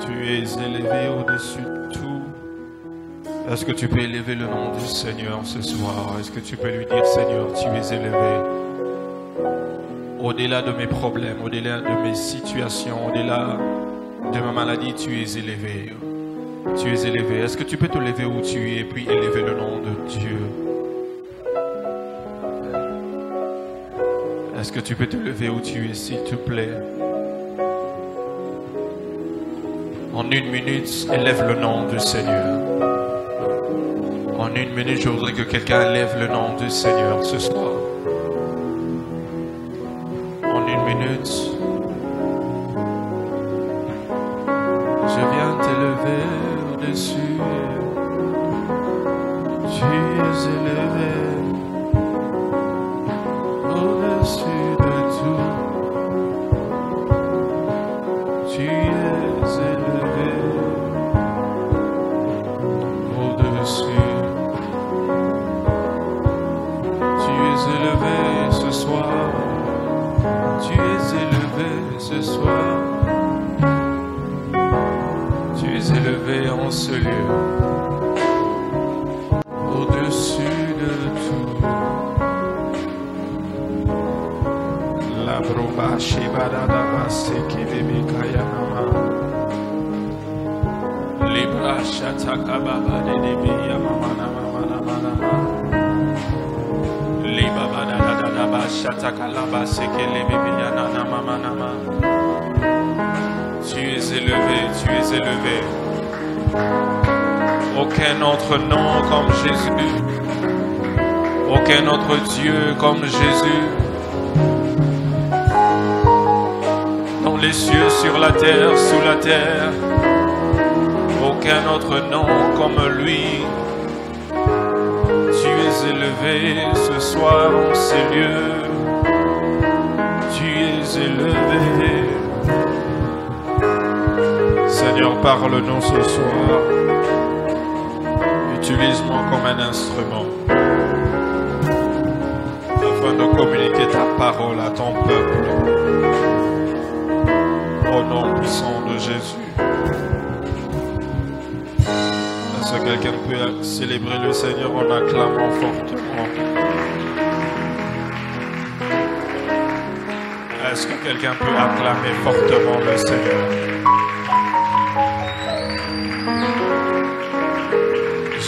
Tu es élevé au-dessus de tout. Est-ce que tu peux élever le nom du Seigneur ce soir? Est-ce que tu peux lui dire, Seigneur, tu es élevé? Au-delà de mes problèmes, au-delà de mes situations, au-delà de ma maladie, tu es élevé. Tu es élevé. Est-ce que tu peux te lever où tu es et puis élever le nom de Dieu? Est-ce que tu peux te lever où tu es, s'il te plaît? En 1 minute, élève le nom du Seigneur. En 1 minute, je voudrais que quelqu'un élève le nom du Seigneur ce soir. En 1 minute, je viens t'élever au-dessus. Tu es élevé au-dessus de tout. Tu es élevé au-dessus. Tu es élevé ce soir. Tu es élevé ce soir. Tu es élevé en ce lieu. Au-dessus de tout. La broba shibadadaba sekebebe kayanama. Libra shatakababa dedebe yamamana mamana manama. Libabadadadaba shatakalaba sekelebebe yanana mamanama. Tu es élevé, tu es élevé. Aucun autre nom comme Jésus. Aucun autre Dieu comme Jésus. Dans les cieux, sur la terre, sous la terre. Aucun autre nom comme lui. Tu es élevé ce soir en ces lieux. Tu es élevé. Seigneur, parle-nous ce soir. Utilise-moi comme un instrument afin de communiquer ta parole à ton peuple. Au nom puissant de Jésus. Est-ce que quelqu'un peut célébrer le Seigneur en acclamant fortement? Est-ce que quelqu'un peut acclamer fortement le Seigneur?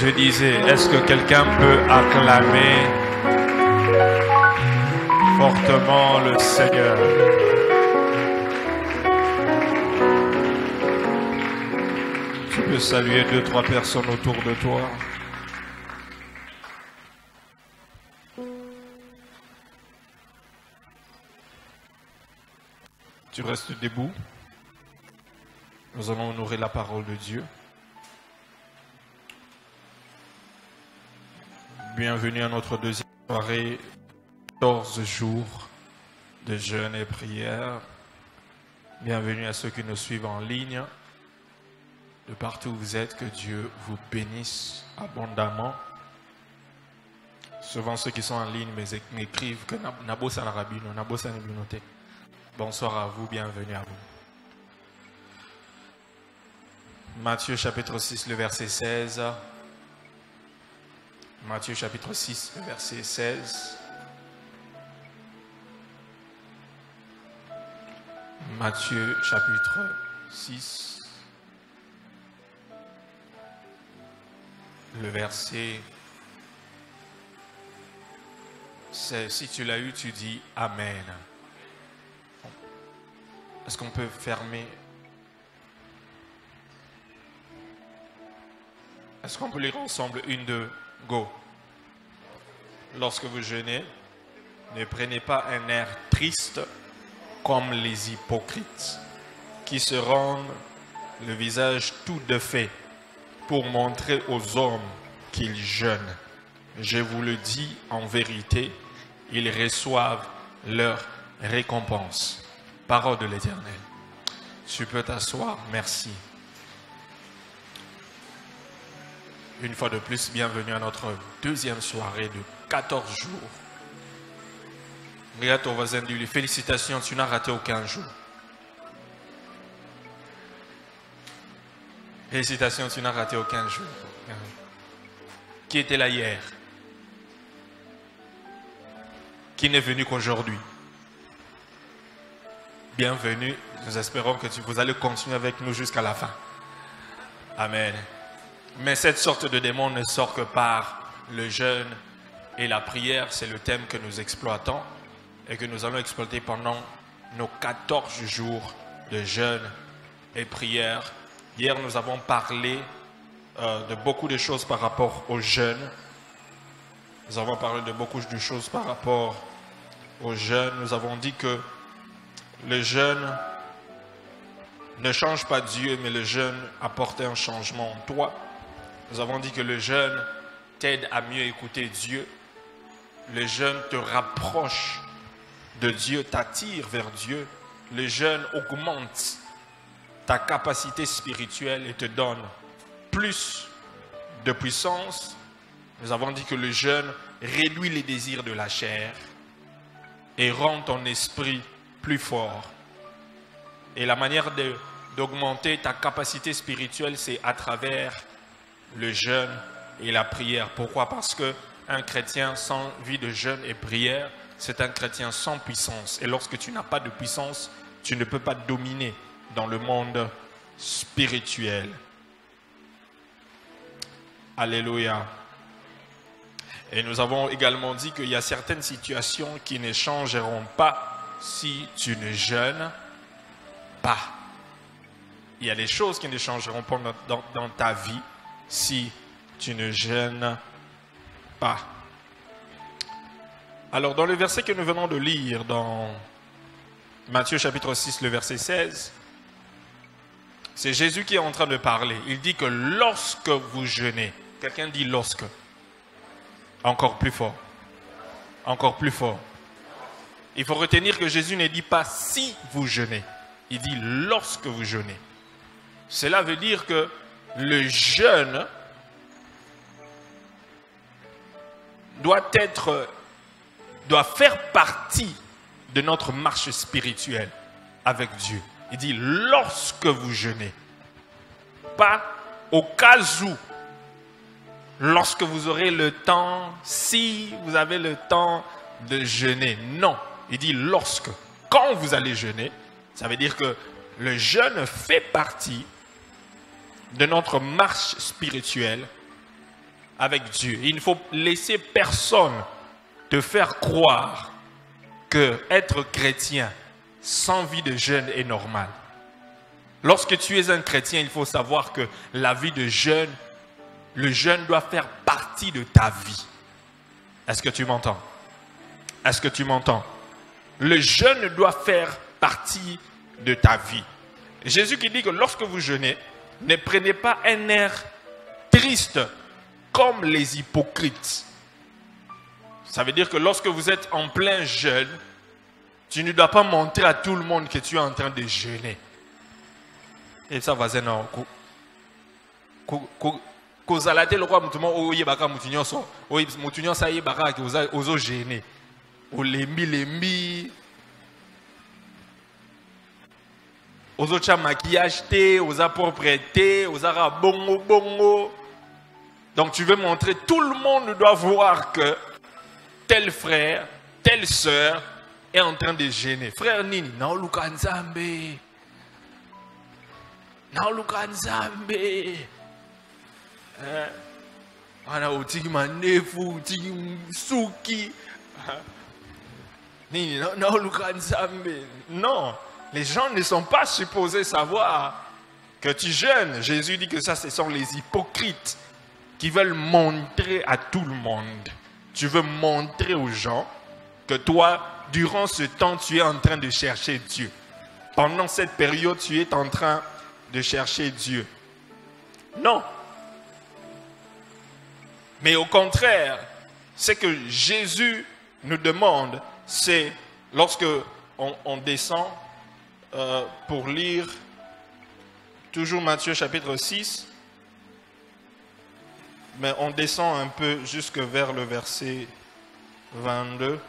Je disais, est-ce que quelqu'un peut acclamer fortement le Seigneur? Tu peux saluer 2-3 personnes autour de toi. Tu restes debout. Nous allons honorer la parole de Dieu. Bienvenue à notre deuxième soirée, 14 jours de jeûne et prière. Bienvenue à ceux qui nous suivent en ligne. De partout où vous êtes, que Dieu vous bénisse abondamment. Souvent ceux qui sont en ligne m'écrivent que Nabo Sanarabino, Nabo Sanabinote. Bonsoir à vous, bienvenue à vous. Matthieu chapitre 6, le verset 16. Matthieu chapitre 6, le verset 16. Matthieu chapitre 6, le verset 16. Si tu l'as eu, tu dis Amen. Est-ce qu'on peut fermer? Est-ce qu'on peut lire ensemble? 1, 2, go. Lorsque vous jeûnez, ne prenez pas un air triste comme les hypocrites qui se rendent le visage tout défait pour montrer aux hommes qu'ils jeûnent. Je vous le dis en vérité, ils reçoivent leur récompense. Parole de l'Éternel. Tu peux t'asseoir, merci. Une fois de plus, bienvenue à notre deuxième soirée de 14 jours. Regarde ton voisin, dis-lui, félicitations, tu n'as raté aucun jour. Félicitations, tu n'as raté aucun jour. Qui était là hier? Qui n'est venu qu'aujourd'hui? Bienvenue, nous espérons que vous allez continuer avec nous jusqu'à la fin. Amen. Mais cette sorte de démon ne sort que par le jeûne et la prière. C'est le thème que nous exploitons et que nous allons exploiter pendant nos 14 jours de jeûne et prière. Hier, nous avons parlé de beaucoup de choses par rapport au jeûne. Nous avons parlé de beaucoup de choses par rapport au jeûne. Nous avons dit que le jeûne ne change pas Dieu, mais le jeûne apporte un changement en toi. Nous avons dit que le jeûne t'aide à mieux écouter Dieu. Le jeûne te rapproche de Dieu, t'attire vers Dieu. Le jeûne augmente ta capacité spirituelle et te donne plus de puissance. Nous avons dit que le jeûne réduit les désirs de la chair et rend ton esprit plus fort. Et la manière d'augmenter ta capacité spirituelle, c'est à travers le jeûne et la prière. Pourquoi? Parce qu'un chrétien sans vie de jeûne et prière, c'est un chrétien sans puissance. Et lorsque tu n'as pas de puissance, tu ne peux pas dominer dans le monde spirituel. Alléluia. Et nous avons également dit qu'il y a certaines situations qui ne changeront pas si tu ne jeûnes pas. Il y a des choses qui ne changeront pas dans ta vie si tu ne jeûnes pas. Alors, dans le verset que nous venons de lire, dans Matthieu chapitre 6, le verset 16, c'est Jésus qui est en train de parler. Il dit que lorsque vous jeûnez, quelqu'un dit lorsque, encore plus fort, encore plus fort. Il faut retenir que Jésus ne dit pas si vous jeûnez, il dit lorsque vous jeûnez. Cela veut dire que le jeûne doit faire partie de notre marche spirituelle avec Dieu. Il dit lorsque vous jeûnez, pas au cas où, lorsque vous aurez le temps, si vous avez le temps de jeûner. Non, il dit lorsque. Quand vous allez jeûner, ça veut dire que le jeûne fait partie de notre marche spirituelle avec Dieu. Il ne faut laisser personne te faire croire que être chrétien sans vie de jeûne est normal. Lorsque tu es un chrétien, il faut savoir que la vie de jeûne, le jeûne doit faire partie de ta vie. Est-ce que tu m'entends? Est-ce que tu m'entends? Le jeûne doit faire partie de ta vie. Jésus qui dit que lorsque vous jeûnez, ne prenez pas un air triste comme les hypocrites. Ça veut dire que lorsque vous êtes en plein jeûne, tu ne dois pas montrer à tout le monde que tu es en train de jeûner. Et ça va, c'est non. Kozalate le roi mutumo oye baka mutunyo so oye mutunyo sa ye baka ki ozo gêner o lembi ozo cha maquillage te oza propreté oza bongo. Donc tu veux montrer, tout le monde doit voir que tel frère, telle sœur est en train de gêner. Frère Nini, na oluka nzambe. Na oluka nzambe. Ana utiki manefu, utiki suki. Nini, na oluka nzambe. Non, les gens ne sont pas supposés savoir que tu jeûnes. Jésus dit que ça, ce sont les hypocrites qui veulent montrer à tout le monde. Tu veux montrer aux gens que toi, durant ce temps, tu es en train de chercher Dieu. Pendant cette période, tu es en train de chercher Dieu. Non. Mais au contraire, ce que Jésus nous demande, c'est lorsque on descend pour lire toujours Matthieu chapitre 6, Mais on descend un peu jusque vers le verset 22.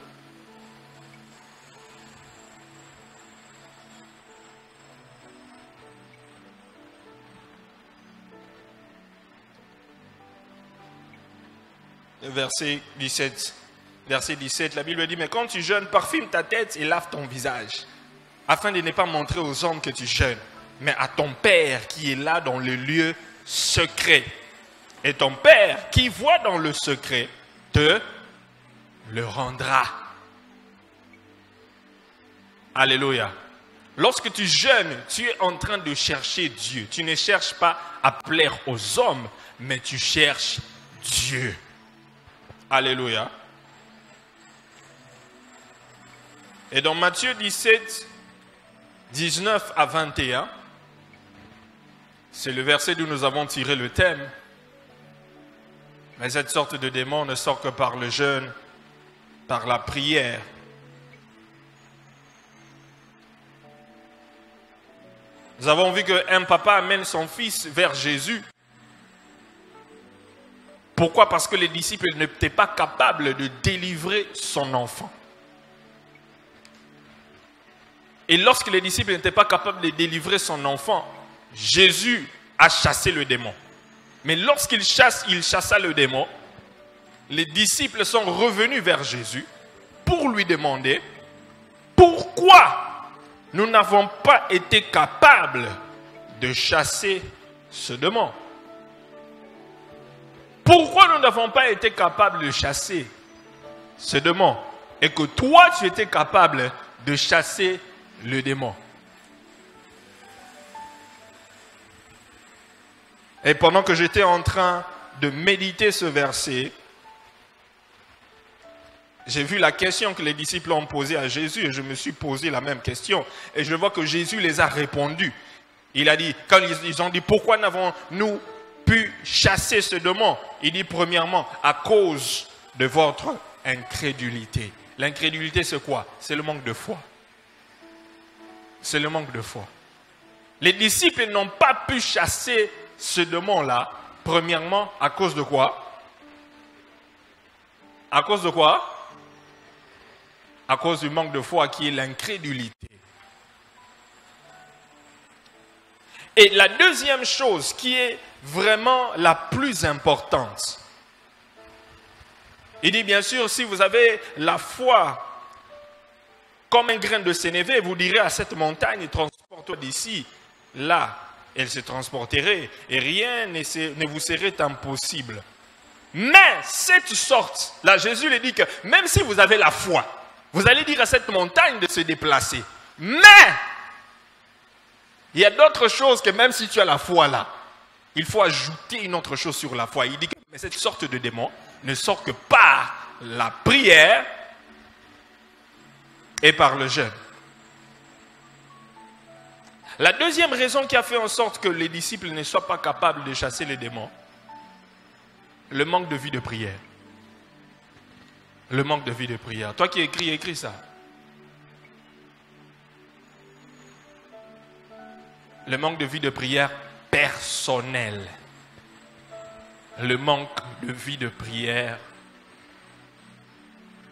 Verset 17. Verset 17, la Bible dit, mais quand tu jeûnes, parfume ta tête et lave ton visage, afin de ne pas montrer aux hommes que tu jeûnes, mais à ton Père qui est là dans le lieu secret. Et ton Père qui voit dans le secret te le rendra. Alléluia. Lorsque tu jeûnes, tu es en train de chercher Dieu. Tu ne cherches pas à plaire aux hommes, mais tu cherches Dieu. Alléluia. Et dans Matthieu 17, 19 à 21, c'est le verset d'où nous avons tiré le thème. Mais cette sorte de démon ne sort que par le jeûne, par la prière. Nous avons vu qu'un papa amène son fils vers Jésus. Pourquoi? Parce que les disciples n'étaient pas capables de délivrer son enfant. Et lorsque les disciples n'étaient pas capables de délivrer son enfant, Jésus a chassé le démon. Mais lorsqu'il chassa le démon, les disciples sont revenus vers Jésus pour lui demander pourquoi nous n'avons pas été capables de chasser ce démon. Pourquoi nous n'avons pas été capables de chasser ce démon et que toi tu étais capable de chasser le démon? Et pendant que j'étais en train de méditer ce verset, j'ai vu la question que les disciples ont posée à Jésus et je me suis posé la même question. Et je vois que Jésus les a répondu. Il a dit, quand ils ont dit, pourquoi n'avons-nous pu chasser ce démon? Il dit, premièrement, à cause de votre incrédulité. L'incrédulité, c'est quoi? C'est le manque de foi. C'est le manque de foi. Les disciples n'ont pas pu chasser ce démon-là, premièrement, à cause de quoi? À cause de quoi? À cause du manque de foi qui est l'incrédulité. Et la deuxième chose qui est vraiment la plus importante, il dit bien sûr, si vous avez la foi comme un grain de sénévé, vous direz à cette montagne, transporte-toi d'ici, là, elle se transporterait et rien ne vous serait impossible. Mais cette sorte, là Jésus lui dit que même si vous avez la foi, vous allez dire à cette montagne de se déplacer. Mais il y a d'autres choses que même si tu as la foi là, il faut ajouter une autre chose sur la foi. Il dit que mais cette sorte de démon ne sort que par la prière et par le jeûne. La deuxième raison qui a fait en sorte que les disciples ne soient pas capables de chasser les démons, le manque de vie de prière. Le manque de vie de prière. Toi qui écris ça. Le manque de vie de prière personnelle. Le manque de vie de prière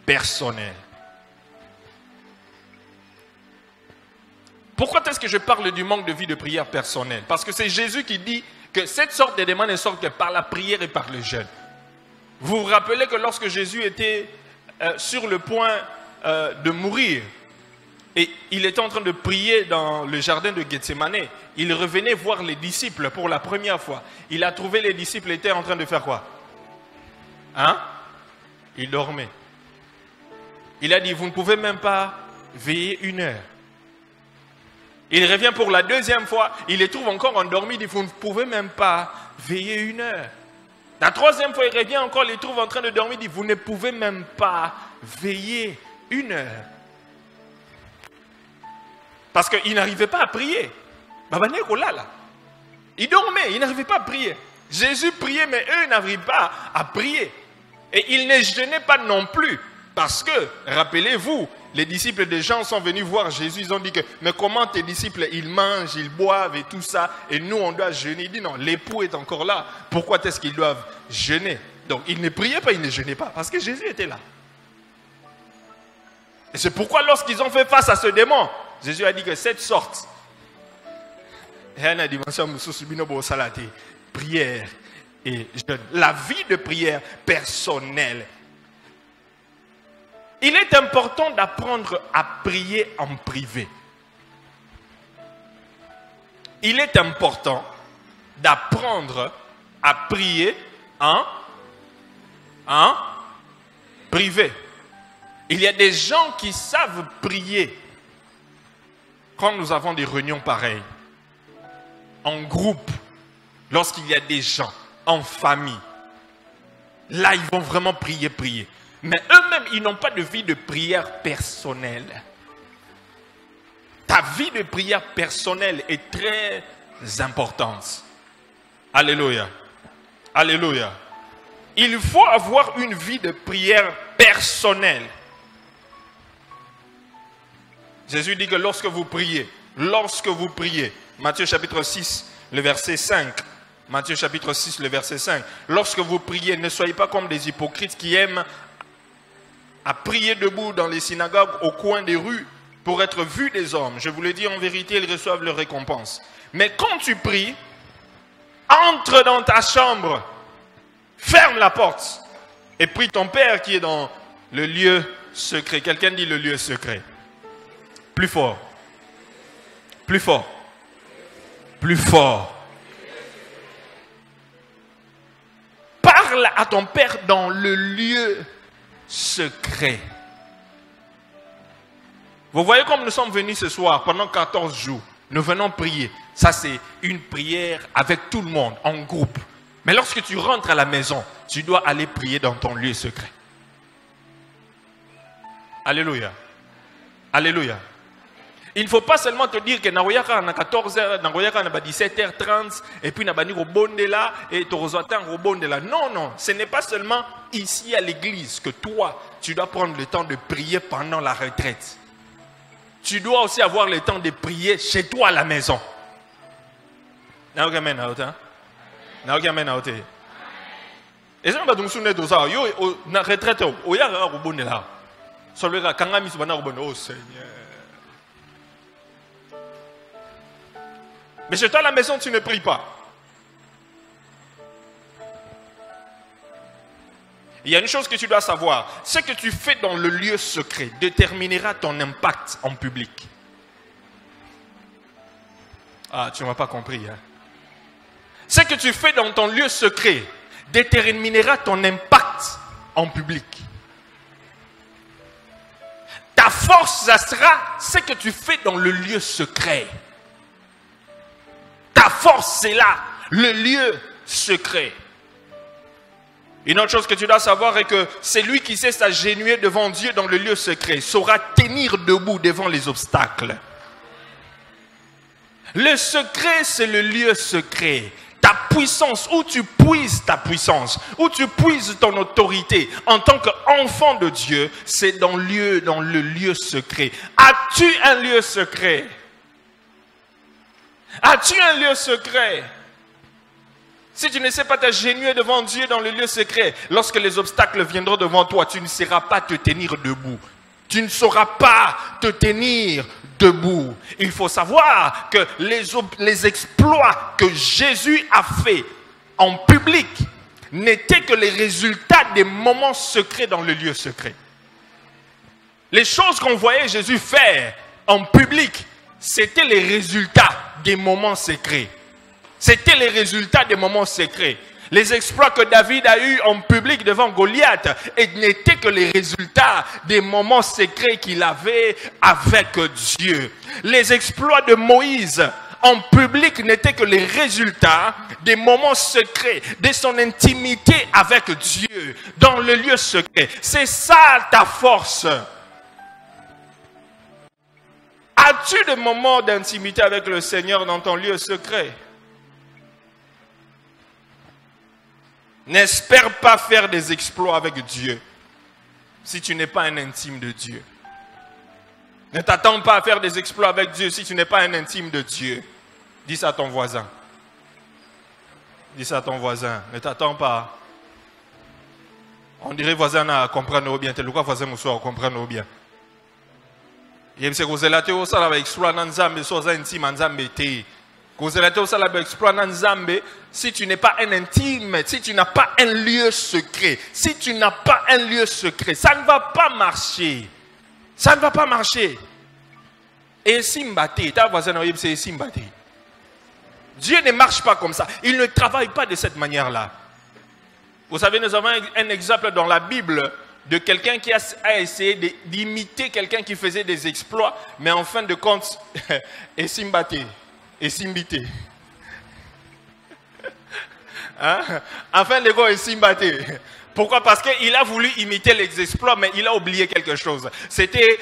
personnelle. Pourquoi est-ce que je parle du manque de vie de prière personnelle? Parce que c'est Jésus qui dit que cette sorte de démon ne sort que par la prière et par le jeûne. Vous vous rappelez que lorsque Jésus était sur le point de mourir, et il était en train de prier dans le jardin de Gethsémane, il revenait voir les disciples pour la première fois. Il a trouvé les disciples étaient en train de faire quoi? Hein? Ils dormaient. Il a dit, vous ne pouvez même pas veiller 1 heure. Il revient pour la deuxième fois, il les trouve encore endormis, il dit, vous ne pouvez même pas veiller 1 heure. La troisième fois, il revient encore, il les trouve en train de dormir, il dit, vous ne pouvez même pas veiller 1 heure. Parce qu'ils n'arrivaient pas à prier. Ils dormaient, ils n'arrivaient pas à prier. Jésus priait, mais eux n'arrivaient pas à prier. Et ils ne jeûnaient pas non plus. Parce que, rappelez-vous, les disciples de Jean sont venus voir Jésus, ils ont dit que, mais comment tes disciples, ils mangent, ils boivent et tout ça, et nous on doit jeûner. Il dit non, l'époux est encore là, pourquoi est-ce qu'ils doivent jeûner? Donc ils ne priaient pas, ils ne jeûnaient pas, parce que Jésus était là. Et c'est pourquoi lorsqu'ils ont fait face à ce démon, Jésus a dit que cette sorte, prière et jeûne, la vie de prière personnelle. Il est important d'apprendre à prier en privé. Il est important d'apprendre à prier en privé. Il y a des gens qui savent prier quand nous avons des réunions pareilles, en groupe, lorsqu'il y a des gens, en famille. Là, ils vont vraiment prier. Mais eux-mêmes, ils n'ont pas de vie de prière personnelle. Ta vie de prière personnelle est très importante. Alléluia. Alléluia. Il faut avoir une vie de prière personnelle. Jésus dit que lorsque vous priez, Matthieu chapitre 6, le verset 5, Matthieu chapitre 6, le verset 5, lorsque vous priez, ne soyez pas comme des hypocrites qui aiment à prier debout dans les synagogues au coin des rues pour être vus des hommes. Je vous le dis en vérité, ils reçoivent leur récompense. Mais quand tu pries, entre dans ta chambre, ferme la porte et prie ton Père qui est dans le lieu secret. Quelqu'un dit le lieu secret. Plus fort. Plus fort. Plus fort. Parle à ton Père dans le lieu secret. Vous voyez comme nous sommes venus ce soir pendant 14 jours. Nous venons prier. Ça c'est une prière avec tout le monde, en groupe. Mais lorsque tu rentres à la maison, tu dois aller prier dans ton lieu secret. Alléluia. Alléluia. Il ne faut pas seulement te dire que Naroyaka à 14h, Naroyaka à 17h30, et puis Nabani Robondela et Torozatan Robondela. Non, non, ce n'est pas seulement ici à l'église que toi, tu dois prendre le temps de prier pendant la retraite. Tu dois aussi avoir le temps de prier chez toi à la maison. Naogamen Aota. Naogamen Aota. Et ça, on va tout ça. Yo, na retraite, oya Robondela. Solera Kangami Subana Robondela. Oh Seigneur. Mais chez toi à la maison, tu ne pries pas. Il y a une chose que tu dois savoir. Ce que tu fais dans le lieu secret déterminera ton impact en public. Ah, tu ne m'as pas compris. Hein? Ce que tu fais dans ton lieu secret déterminera ton impact en public. Ta force, ça sera ce que tu fais dans le lieu secret. Ta force, c'est là, le lieu secret. Une autre chose que tu dois savoir est que c'est lui qui sait s'agenouiller devant Dieu dans le lieu secret, saura tenir debout devant les obstacles. Le secret, c'est le lieu secret. Ta puissance, où tu puises ta puissance, où tu puises ton autorité en tant qu'enfant de Dieu, c'est dans le lieu secret. As-tu un lieu secret? As-tu un lieu secret? Si tu ne sais pas t'agenouiller devant Dieu dans le lieu secret, lorsque les obstacles viendront devant toi, tu ne sauras pas te tenir debout. Tu ne sauras pas te tenir debout. Il faut savoir que les exploits que Jésus a fait en public n'étaient que les résultats des moments secrets dans le lieu secret. Les choses qu'on voyait Jésus faire en public, c'était les résultats des moments secrets. C'était les résultats des moments secrets. Les exploits que David a eus en public devant Goliath n'étaient que les résultats des moments secrets qu'il avait avec Dieu. Les exploits de Moïse en public n'étaient que les résultats des moments secrets, de son intimité avec Dieu dans le lieu secret. C'est ça ta force. As-tu des moments d'intimité avec le Seigneur dans ton lieu secret? N'espère pas faire des exploits avec Dieu si tu n'es pas un intime de Dieu. Ne t'attends pas à faire des exploits avec Dieu si tu n'es pas un intime de Dieu. Dis ça à ton voisin. Dis ça à ton voisin. Ne t'attends pas. On dirait voisin à comprendre bien. Tu le quoi voisin à comprendre bien. Il y a des gens qui ont exploit dans Nzambe, sont intimes en Nzambe. Si tu n'es pas un intime, si tu n'as pas un lieu secret, si tu n'as pas un lieu secret, ça ne va pas marcher. Ça ne va pas marcher. Et Simbate, ta voisin c'est Simbate. Dieu ne marche pas comme ça. Il ne travaille pas de cette manière-là. Vous savez, nous avons un exemple dans la Bible de quelqu'un qui a essayé d'imiter quelqu'un qui faisait des exploits, mais en fin de compte, est Simbate. Et Simbité. Hein? En fin de compte, est Simbate. Pourquoi? Parce qu'il a voulu imiter les exploits, mais il a oublié quelque chose. C'était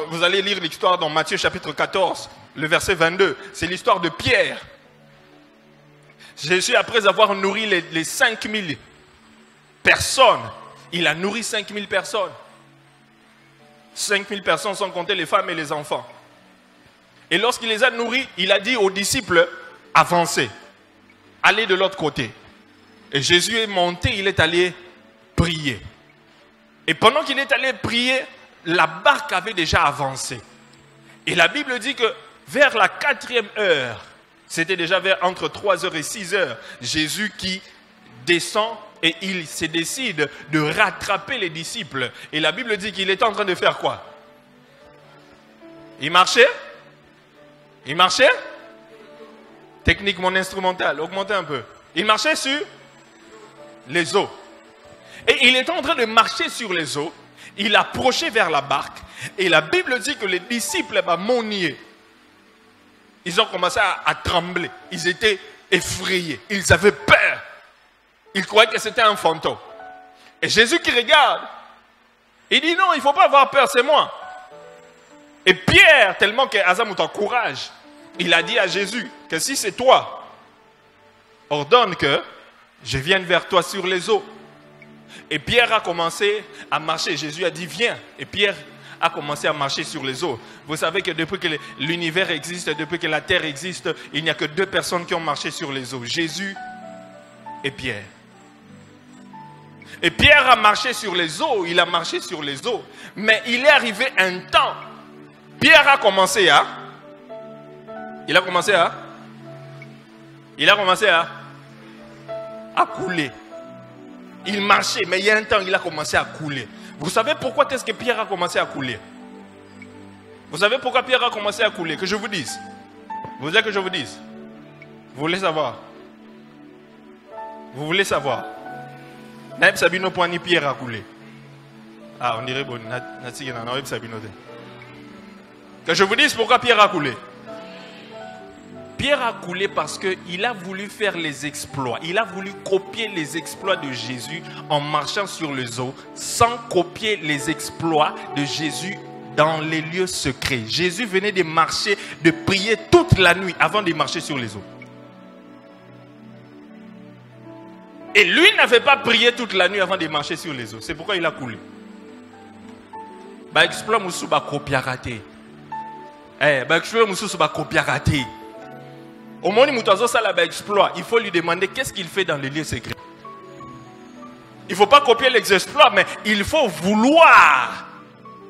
vous allez lire l'histoire dans Matthieu chapitre 14, le verset 22. C'est l'histoire de Pierre. Jésus, après avoir nourri les 5000 personnes, il a nourri 5000 personnes. 5000 personnes sans compter les femmes et les enfants. Et lorsqu'il les a nourris, il a dit aux disciples, avancez, allez de l'autre côté. Et Jésus est monté, il est allé prier. Et pendant qu'il est allé prier, la barque avait déjà avancé. Et la Bible dit que vers la 4e heure, c'était déjà entre 3h et 6h, Jésus qui descend et il se décide de rattraper les disciples. Et la Bible dit qu'il est en train de faire quoi? Il marchait? Il marchait? Technique mon instrumentale, augmentez un peu. Il marchait sur les eaux. Et il est en train de marcher sur les eaux. Il approchait vers la barque. Et la Bible dit que les disciples m'ont nié. Ils ont commencé à trembler. Ils étaient effrayés. Ils avaient peur. Ils croyaient que c'était un fantôme. Et Jésus qui regarde, il dit non, il ne faut pas avoir peur, c'est moi. Et Pierre, tellement qu'Azamut encourage, il a dit à Jésus que si c'est toi, ordonne que je vienne vers toi sur les eaux. Et Pierre a commencé à marcher. Jésus a dit viens. Et Pierre a commencé à marcher sur les eaux. Vous savez que depuis que l'univers existe, depuis que la terre existe, il n'y a que 2 personnes qui ont marché sur les eaux. Jésus et Pierre. Et Pierre a marché sur les eaux. Il a marché sur les eaux. Mais il est arrivé un temps. Pierre a commencé à... Il a commencé à couler. Il marchait, mais il y a un temps, il a commencé à couler. Vous savez pourquoi est-ce que Pierre a commencé à couler? Vous savez pourquoi Pierre a commencé à couler? Que je vous dise. Vous voulez que je vous dise? Vous voulez savoir? Vous voulez savoir? Naïb Sabino Poani Pierre a coulé. Ah, on dirait bon. Que je vous dise pourquoi Pierre a coulé. Pierre a coulé parce qu'il a voulu faire les exploits. Il a voulu copier les exploits de Jésus en marchant sur les eaux, sans copier les exploits de Jésus dans les lieux secrets. Jésus venait de marcher, de prier toute la nuit avant de marcher sur les eaux. Et lui n'avait pas prié toute la nuit avant de marcher sur les eaux. C'est pourquoi il a coulé. Bah exploit musu ba copia raté. Bah exploit musu ba copia raté. Au moment où il exploit, il faut lui demander qu'est-ce qu'il fait dans les lieux secrets. Il ne faut pas copier les exploits, mais il faut vouloir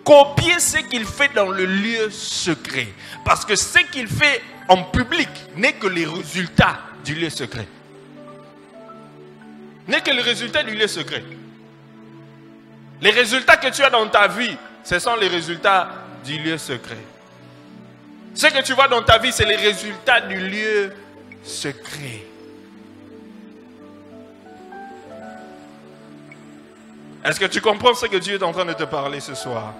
copier ce qu'il fait dans le lieu secret. Parce que ce qu'il fait en public n'est que les résultats du lieu secret. N'est que le résultat du lieu secret. Les résultats que tu as dans ta vie, ce sont les résultats du lieu secret. Ce que tu vois dans ta vie, c'est les résultats du lieu secret. Est-ce que tu comprends ce que Dieu est en train de te parler ce soir?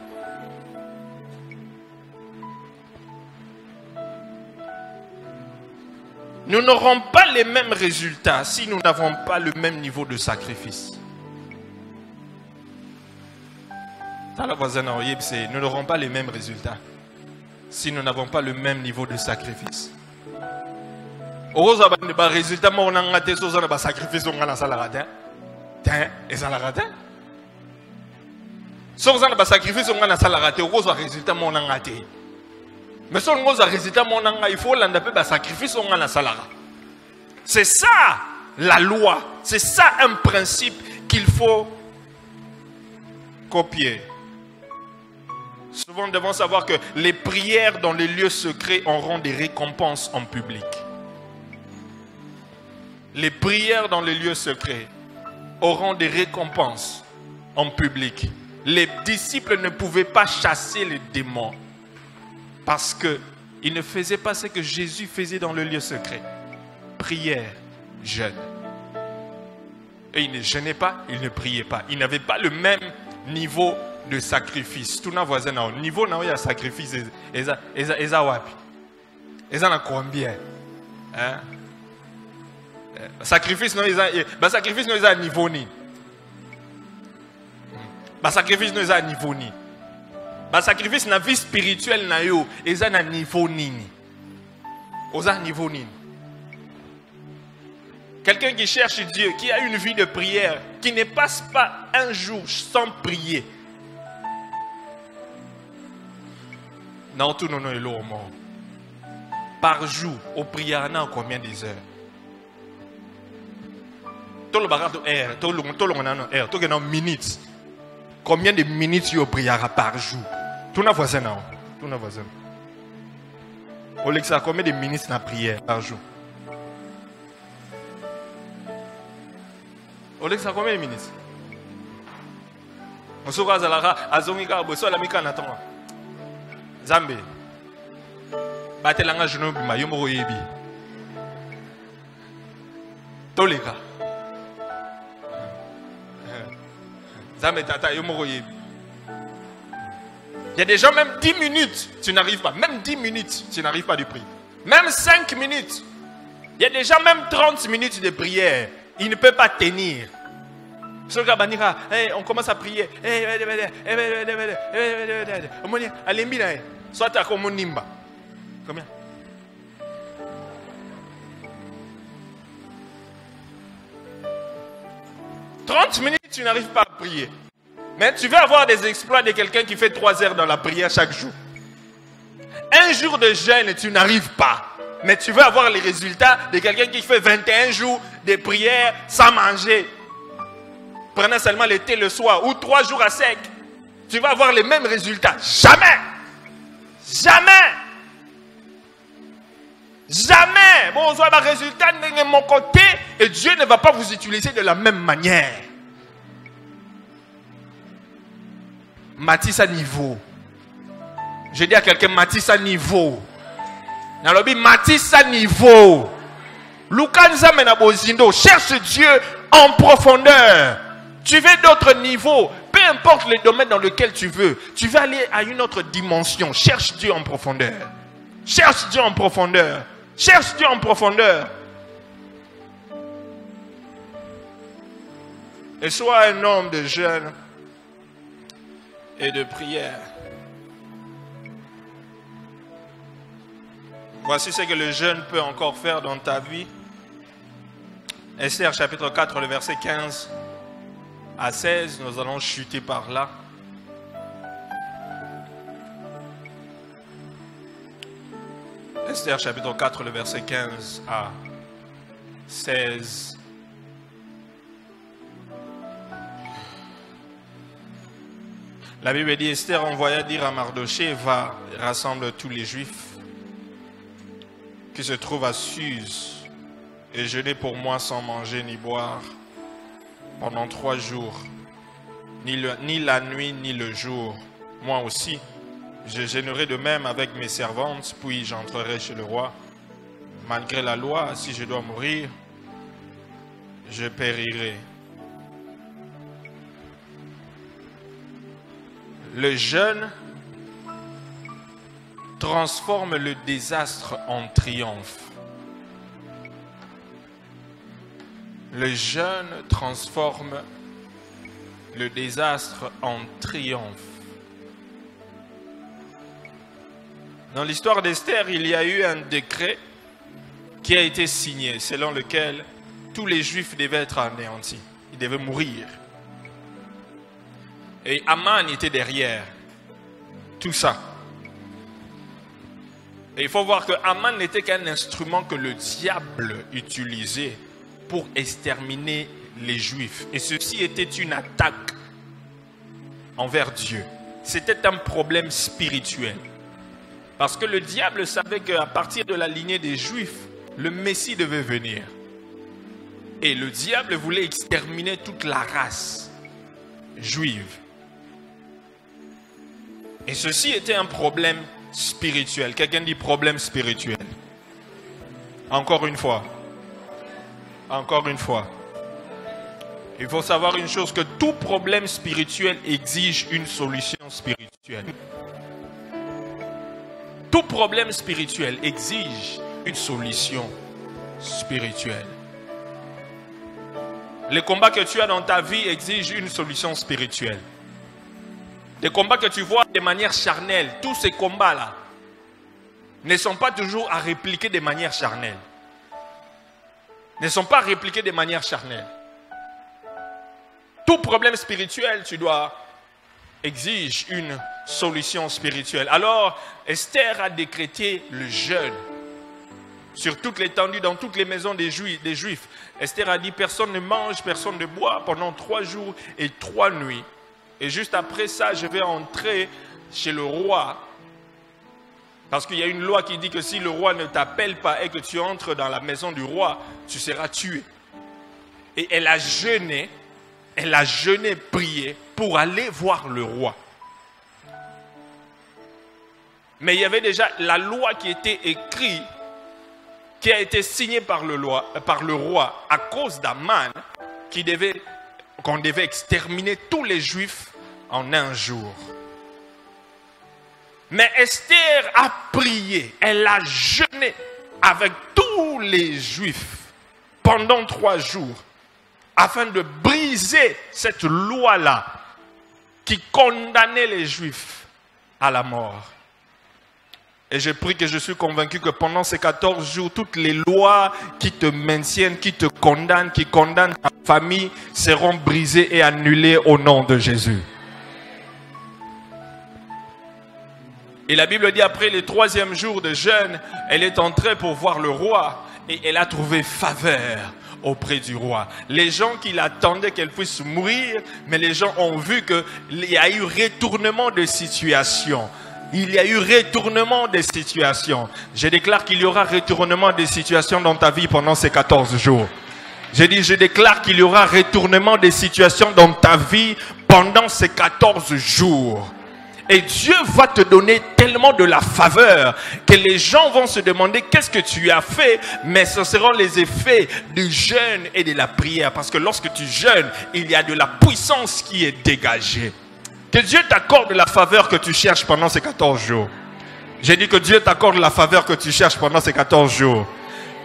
Nous n'aurons pas les mêmes résultats si nous n'avons pas le même niveau de sacrifice. Nous n'aurons pas les mêmes résultats si nous n'avons pas le même niveau de sacrifice. Résultat, Si vous avez un sacrifice, vous avez un résultat. Mais si vous avez un résultat, il faut un sacrifice. C'est ça la loi. C'est ça un principe qu'il faut copier. Souvent, nous devons savoir que les prières dans les lieux secrets auront des récompenses en public. Les prières dans les lieux secrets auront des récompenses en public. Les disciples ne pouvaient pas chasser les démons parce qu'ils ne faisaient pas ce que Jésus faisait dans le lieu secret. Prière, jeûne. Et ils ne jeûnaient pas, ils ne priaient pas. Ils n'avaient pas le même niveau de sacrifice. Tout le voisin a un niveau de sacrifice. Ils ont combien? Hein? Sacrifice, sacrifice nous à niveau ni. Sacrifice nous à niveau ni. Sacrifice na vie spirituelle na yo, ils ont un niveau ni. Aux un niveau ni. Quelqu'un qui cherche Dieu, qui a une vie de prière, qui ne passe pas un jour sans prier. Non, tout le monde est lourd. Par jour, au prière, on a combien des heures? Tout le barato heure, tout le heure, tout le minutes. Combien de minutes tu prière par jour? Tout le voisin, non? Tout le voisin. Alexa, combien de minutes na prière par jour? Alexa, combien de minutes? On se voit à la azonga, bosso la mika natonga. Zambé. Batelanga genou bima yomoro yebi. Toleka. Zambé tata yomoro yebi. Il y a des gens, même 10 minutes, tu n'arrives pas. Même 10 minutes, tu n'arrives pas de prier. Même 5 minutes. Il y a des gens, même 30 minutes de prière. Ils ne peuvent pas tenir. On commence à prier. Soit tu as comme Nimba. Combien? « 30 minutes, tu n'arrives pas à prier. Mais tu veux avoir des exploits de quelqu'un qui fait 3 heures dans la prière chaque jour. Un jour de jeûne, tu n'arrives pas. Mais tu veux avoir les résultats de quelqu'un qui fait 21 jours de prière sans manger. Prenant seulement le thé le soir ou 3 jours à sec. Tu vas avoir les mêmes résultats. Jamais. Jamais. Jamais. Bon, on voit le résultat de mon côté et Dieu ne va pas vous utiliser de la même manière. Matisse à niveau. Je dis à quelqu'un, Matisse à niveau. Nalobi, Matisse à niveau. Lukanza menabozindo. Cherche Dieu en profondeur. Tu veux d'autres niveaux. Peu importe le domaine dans lequel tu veux. Tu veux aller à une autre dimension. Cherche Dieu en profondeur. Cherche Dieu en profondeur. Cherche Dieu en profondeur. Et sois un homme de jeûne et de prière. Voici ce que le jeûne peut encore faire dans ta vie. Esther chapitre 4, le verset 15 à 16, nous allons chuter par là. Esther chapitre 4, le verset 15 à 16. La Bible dit, Esther envoya dire à Mardoché, va, rassemble tous les Juifs qui se trouvent à Suse et jeûner pour moi sans manger ni boire pendant 3 jours, ni la nuit ni le jour. Moi aussi, je jeûnerai de même avec mes servantes, puis j'entrerai chez le roi. Malgré la loi, si je dois mourir, je périrai. Le jeûne transforme le désastre en triomphe. Le jeûne transforme le désastre en triomphe. Dans l'histoire d'Esther, il y a eu un décret qui a été signé, selon lequel tous les Juifs devaient être anéantis. Ils devaient mourir. Et Aman était derrière tout ça. Et il faut voir que Aman n'était qu'un instrument que le diable utilisait pour exterminer les Juifs. Et ceci était une attaque envers Dieu. C'était un problème spirituel. Parce que le diable savait qu'à partir de la lignée des Juifs, le Messie devait venir. Et le diable voulait exterminer toute la race juive. Et ceci était un problème spirituel. Quelqu'un dit problème spirituel. Encore une fois. Encore une fois. Il faut savoir une chose, que tout problème spirituel exige une solution spirituelle. Tout problème spirituel exige une solution spirituelle. Les combats que tu as dans ta vie exigent une solution spirituelle. Les combats que tu vois de manière charnelle, tous ces combats-là ne sont pas toujours à répliquer de manière charnelle. Ne sont pas répliqués de manière charnelle. Tout problème spirituel, exige une solution spirituelle. Alors, Esther a décrété le jeûne sur toute l'étendue, dans toutes les maisons des Juifs. Esther a dit, personne ne mange, personne ne boit pendant 3 jours et 3 nuits. Et juste après ça, je vais entrer chez le roi. Parce qu'il y a une loi qui dit que si le roi ne t'appelle pas et que tu entres dans la maison du roi, tu seras tué. Et elle a jeûné, prié pour aller voir le roi. Mais il y avait déjà la loi qui était écrite, qui a été signée par le roi à cause d'Aman, qu'on devait exterminer tous les Juifs en un jour. Mais Esther a prié, elle a jeûné avec tous les Juifs pendant 3 jours afin de briser cette loi-là qui condamnait les Juifs à la mort. Et je prie que je suis convaincu que pendant ces 14 jours, toutes les lois qui te maintiennent, qui te condamnent, qui condamnent ta famille, seront brisées et annulées au nom de Jésus. Et la Bible dit, après le 3e jour de jeûne, elle est entrée pour voir le roi et elle a trouvé faveur auprès du roi. Les gens qui l'attendaient qu'elle puisse mourir, mais les gens ont vu qu'il y a eu retournement de situation. Il y a eu retournement des situations. Je déclare qu'il y aura retournement des situations dans ta vie pendant ces 14 jours. Je déclare qu'il y aura retournement des situations dans ta vie pendant ces 14 jours. Et Dieu va te donner tellement de la faveur que les gens vont se demander qu'est-ce que tu as fait, mais ce seront les effets du jeûne et de la prière. Parce que lorsque tu jeûnes, il y a de la puissance qui est dégagée. Que Dieu t'accorde la faveur que tu cherches pendant ces 14 jours. J'ai dit que Dieu t'accorde la faveur que tu cherches pendant ces 14 jours.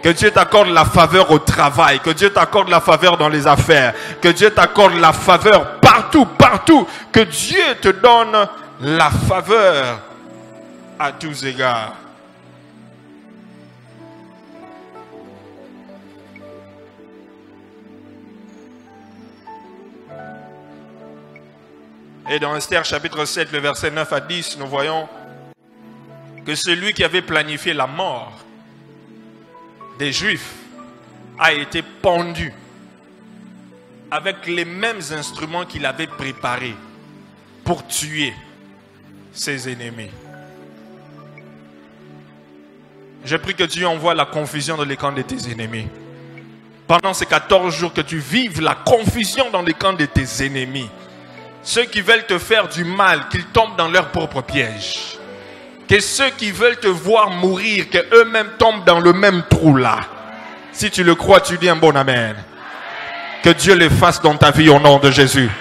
Que Dieu t'accorde la faveur au travail. Que Dieu t'accorde la faveur dans les affaires. Que Dieu t'accorde la faveur partout, partout. Que Dieu te donne la faveur à tous égards. Et dans Esther chapitre 7, le verset 9 à 10, nous voyons que celui qui avait planifié la mort des Juifs a été pendu avec les mêmes instruments qu'il avait préparés pour tuer ses ennemis. Je prie que Dieu envoie la confusion dans les camps de tes ennemis. Pendant ces 14 jours, que tu vives la confusion dans les camps de tes ennemis. Ceux qui veulent te faire du mal, qu'ils tombent dans leur propre piège. Que ceux qui veulent te voir mourir, qu'eux-mêmes tombent dans le même trou là. Si tu le crois, tu dis un bon amen. Que Dieu le fasse dans ta vie au nom de Jésus.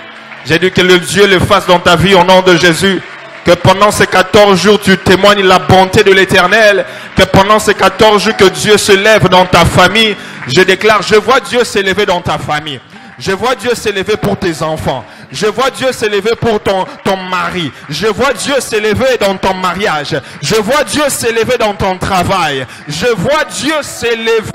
J'ai dit que le Dieu le fasse dans ta vie au nom de Jésus. Que pendant ces 14 jours, tu témoignes la bonté de l'Éternel. Que pendant ces 14 jours, que Dieu se lève dans ta famille. Je déclare, je vois Dieu s'élever dans ta famille. Je vois Dieu s'élever pour tes enfants. Je vois Dieu s'élever pour ton mari. Je vois Dieu s'élever dans ton mariage. Je vois Dieu s'élever dans ton travail. Je vois Dieu s'élever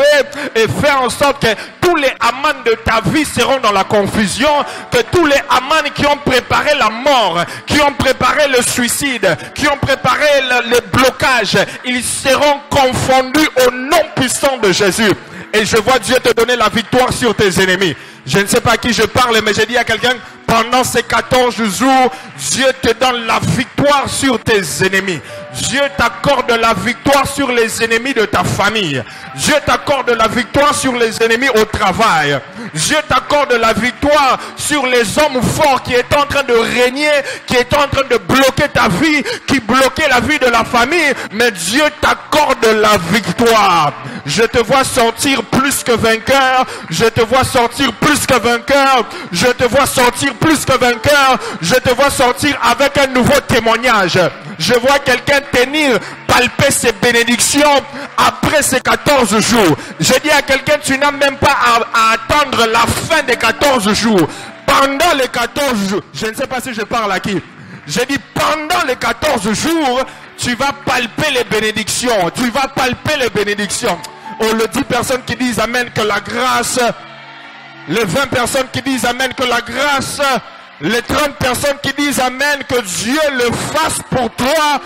et faire en sorte que tous les amans de ta vie seront dans la confusion, que tous les amans qui ont préparé la mort, qui ont préparé le suicide, qui ont préparé le blocage, ils seront confondus au nom puissant de Jésus. Et je vois Dieu te donner la victoire sur tes ennemis. Je ne sais pas à qui je parle, mais j'ai dit à quelqu'un, pendant ces 14 jours, Dieu te donne la victoire sur tes ennemis. Dieu t'accorde la victoire sur les ennemis de ta famille. Dieu t'accorde la victoire sur les ennemis au travail. Dieu t'accorde la victoire sur les hommes forts qui étaient en train de régner, qui étaient en train de bloquer ta vie, qui bloquaient la vie de la famille. Mais Dieu t'accorde la victoire. Je te vois sortir plus que vainqueur. Je te vois sortir plus que vainqueur. Je te vois sortir plus que vainqueur. Je te vois sortir avec un nouveau témoignage. Je vois quelqu'un tenir, palper ses bénédictions après ces 14 jours. Je dis à quelqu'un, tu n'as même pas à attendre la fin des 14 jours. Pendant les 14 jours, je ne sais pas si je parle à qui. Je dis pendant les 14 jours, tu vas palper les bénédictions. Tu vas palper les bénédictions. Oh, les 10 personnes qui disent amen que la grâce, les 20 personnes qui disent amen que la grâce, les 30 personnes qui disent amen, que Dieu le fasse pour toi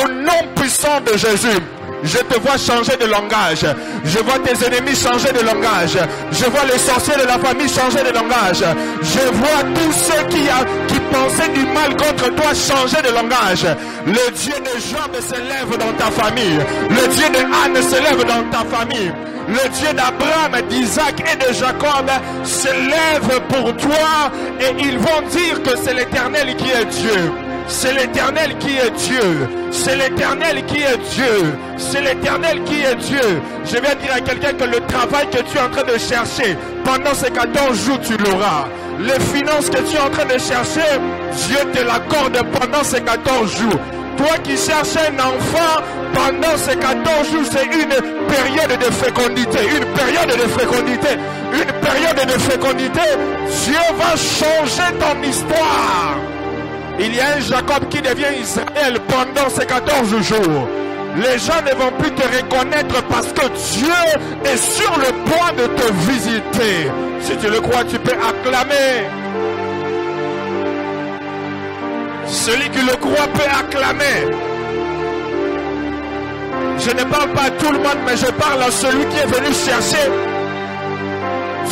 au nom puissant de Jésus. Je te vois changer de langage. Je vois tes ennemis changer de langage. Je vois les sorciers de la famille changer de langage. Je vois tous ceux qui pensaient du mal contre toi changer de langage. Le Dieu de Job s'élève dans ta famille. Le Dieu de Anne s'élève dans ta famille. Le Dieu d'Abraham, d'Isaac et de Jacob s'élève pour toi et ils vont dire que c'est l'Éternel qui est Dieu. C'est l'Éternel qui est Dieu. C'est l'Éternel qui est Dieu. C'est l'Éternel qui est Dieu. Je vais dire à quelqu'un que le travail que tu es en train de chercher pendant ces 14 jours, tu l'auras. Les finances que tu es en train de chercher, Dieu te l'accorde pendant ces 14 jours. Toi qui cherches un enfant, pendant ces 14 jours, c'est une période de fécondité. Une période de fécondité. Une période de fécondité. Dieu va changer ton histoire. Il y a un Jacob qui devient Israël pendant ces 14 jours. Les gens ne vont plus te reconnaître parce que Dieu est sur le point de te visiter. Si tu le crois, tu peux acclamer. Celui qui le croit peut acclamer. Je ne parle pas à tout le monde, mais je parle à celui qui est venu chercher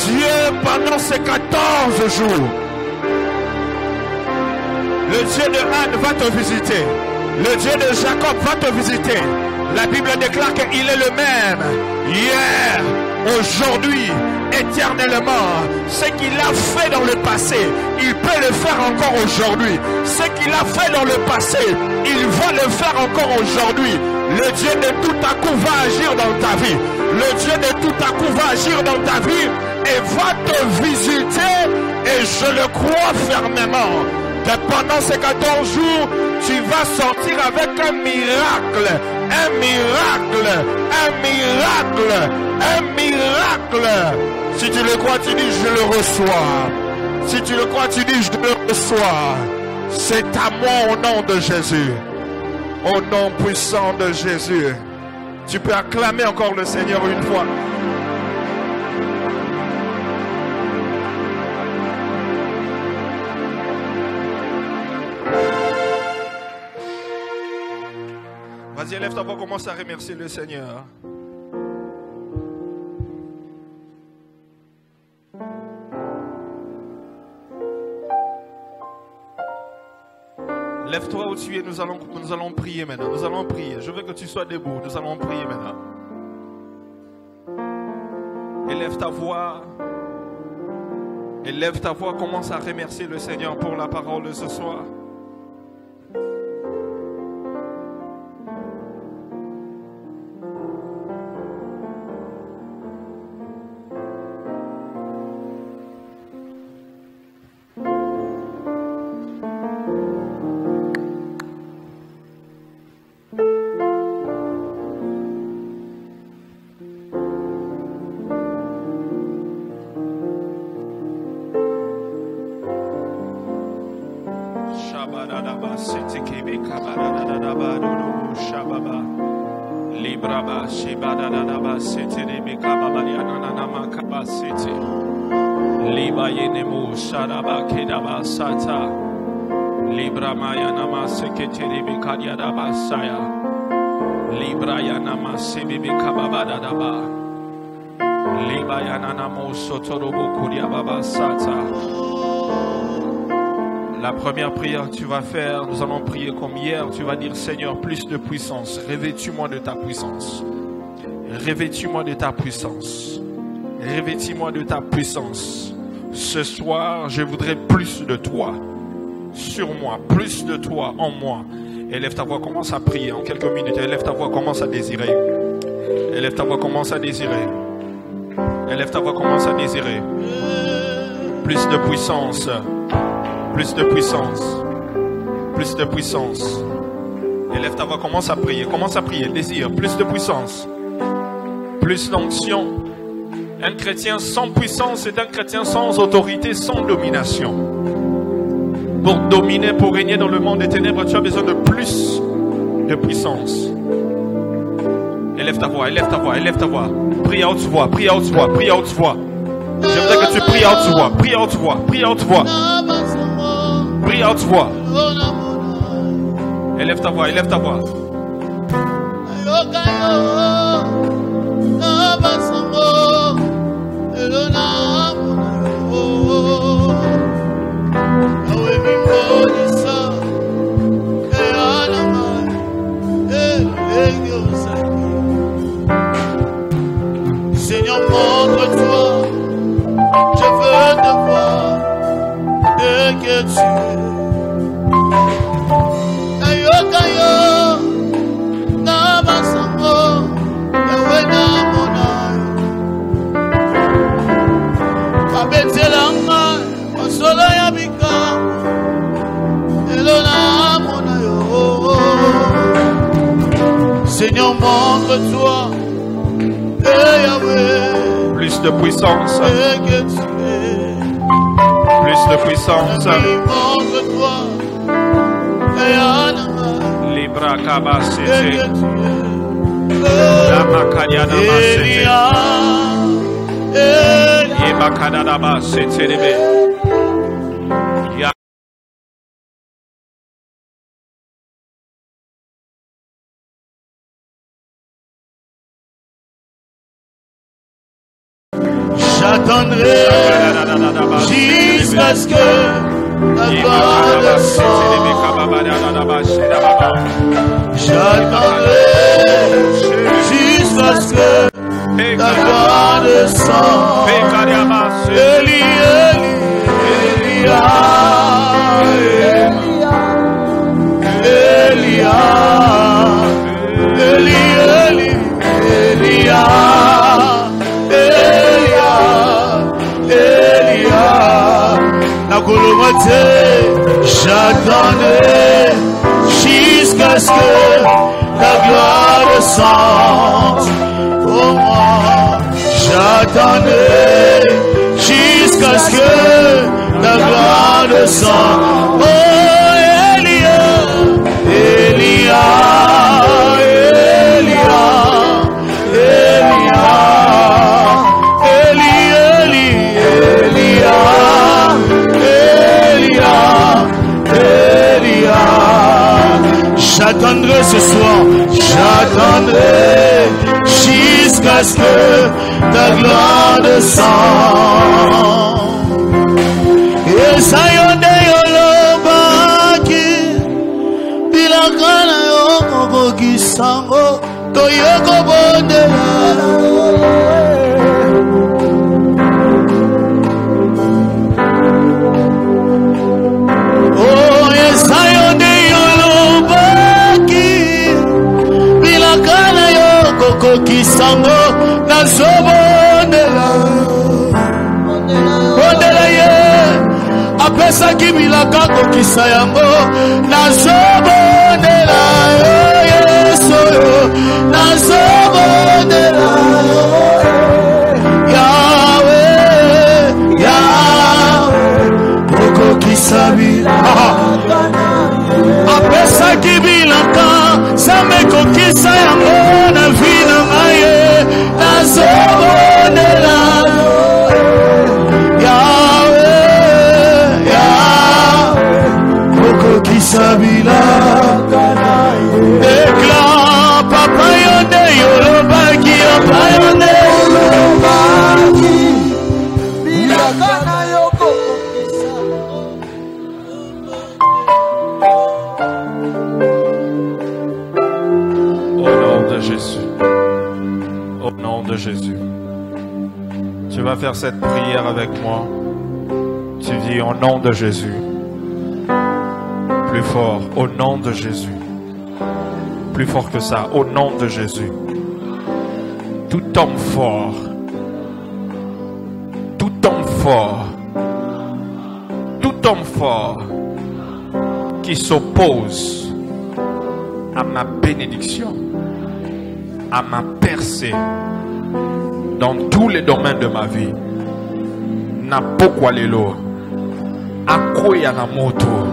Dieu pendant ces 14 jours. Le Dieu de Anne va te visiter. Le Dieu de Jacob va te visiter. La Bible déclare qu'il est le même hier, aujourd'hui, éternellement. Ce qu'il a fait dans le passé, il peut le faire encore aujourd'hui. Ce qu'il a fait dans le passé, il va le faire encore aujourd'hui. Le Dieu de tout à coup va agir dans ta vie. Le Dieu de tout à coup va agir dans ta vie et va te visiter. Et je le crois fermement que pendant ces 14 jours, tu vas sortir avec un miracle, un miracle, un miracle, un miracle. Si tu le crois, tu dis je le reçois. Si tu le crois, tu dis je le reçois. C'est à moi au nom de Jésus. Au nom puissant de Jésus. Tu peux acclamer encore le Seigneur une fois. Vas-y, lève ta voix, commence à remercier le Seigneur. Lève-toi où tu es, nous allons prier maintenant. Nous allons prier. Je veux que tu sois debout. Nous allons prier maintenant. Élève ta voix. Élève ta voix. Commence à remercier le Seigneur pour la parole de ce soir. Libraba Shibadadaba City Bikababariana Kaba City Liba Yenemu Shadaba Kedaba Sata Libra Mayanama Seketiri Bikadiadaba Saya Libra Yanama Sibi Bikababadaba Liba Yanamo Sotorobo Kuriababa Sata. La première prière que tu vas faire, nous allons prier comme hier. Tu vas dire, Seigneur, plus de puissance. Revêtis-moi de ta puissance. Revêtis-moi de ta puissance. Revêtis-moi de ta puissance. Ce soir, je voudrais plus de toi. Sur moi, plus de toi en moi. Élève ta voix, commence à prier en quelques minutes. Élève ta voix, commence à désirer. Élève ta voix, commence à désirer. Élève ta voix, commence à désirer. Plus de puissance. Plus de puissance. Plus de puissance. Élève ta voix, commence à prier. Commence à prier. Désire. Plus de puissance. Plus d'onction. Un chrétien sans puissance est un chrétien sans autorité, sans domination. Pour dominer, pour régner dans le monde des ténèbres, tu as besoin de plus de puissance. Élève ta voix, élève ta voix, élève ta voix. Prie à haute voix, prie à haute voix, prie à haute voix. J'aimerais que tu pries à haute voix, prie à haute voix, prie à haute voix. Prie à haute voix. Élève ta voix, élève ta voix. Seigneur, montre-toi. Je veux te voir et que tu es. Seigneur, montre-toi. Plus de puissance. Plus de puissance. Libra Kabasete. La Makadiana Masete. Yebakadana Masete. J'attendrai jusqu'à ce que la gloire descende. J'attendrai jusqu'à ce que la gloire descende. Eli, Eli, Elia, Elia, Eli, Eli, Elia. J'attendrai jusqu'à ce que la gloire descende. Oh moi, j'attendrai jusqu'à ce que la gloire descende. Oh Elia, Elia, Elia, Elia, Eli, Eli, Elia. J'attendrai ce soir, j'attendrai jusqu'à ce que ta gloire descende. Et ça yonde yolobaki, bilakana yoko kisango, to yoko bondela. Kisango na zobondela bondela ye apesa kibilaka kokisa yango na zobondela Yesu na zobondela Yahweh Yahweh kokisa bila apesa kibilaka Nzambe kokisa yango na vie na ngai nazobondela Yahweh Yahweh okokisa bilaka na ye Déclare papa yonde yolobaki papa yonde yolobaki bilaka na yo kokokisa Jésus. Au nom de Jésus. Tu vas faire cette prière avec moi. Tu dis au nom de Jésus. Plus fort, au nom de Jésus. Plus fort que ça, au nom de Jésus. Tout homme fort, qui s'oppose à ma bénédiction, à ma percée dans tous les domaines de ma vie. Napokwalelo, akoya na moto,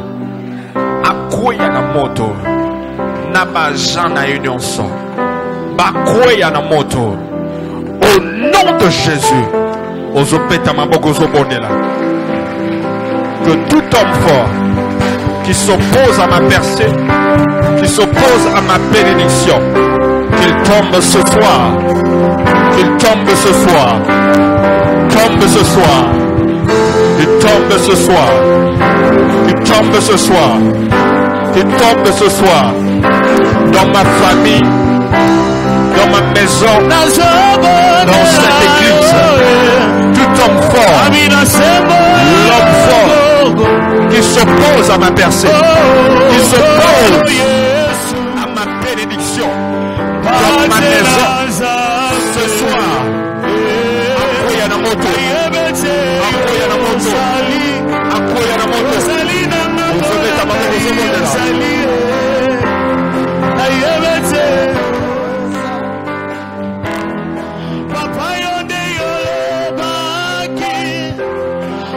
nabajana unionso, bakoya na moto. Au nom de Jésus, ozopeta maboko ozobonela. Que tout homme fort qui s'oppose à ma percée, qui s'oppose à ma bénédiction, qu'il tombe ce soir, qu'il tombe ce soir, tombe ce soir, qu'il tombe ce soir, qu'il tombe ce soir, qu'il tombe ce soir, dans ma famille, dans ma maison, dans cette église, tout homme fort, l'homme fort, qui s'oppose à ma percée, qui s'oppose à ma bénédiction, dans ma maison, ce soir, akoya na moto, ozobeta maboko ozobondela. Papa yonde yolobaki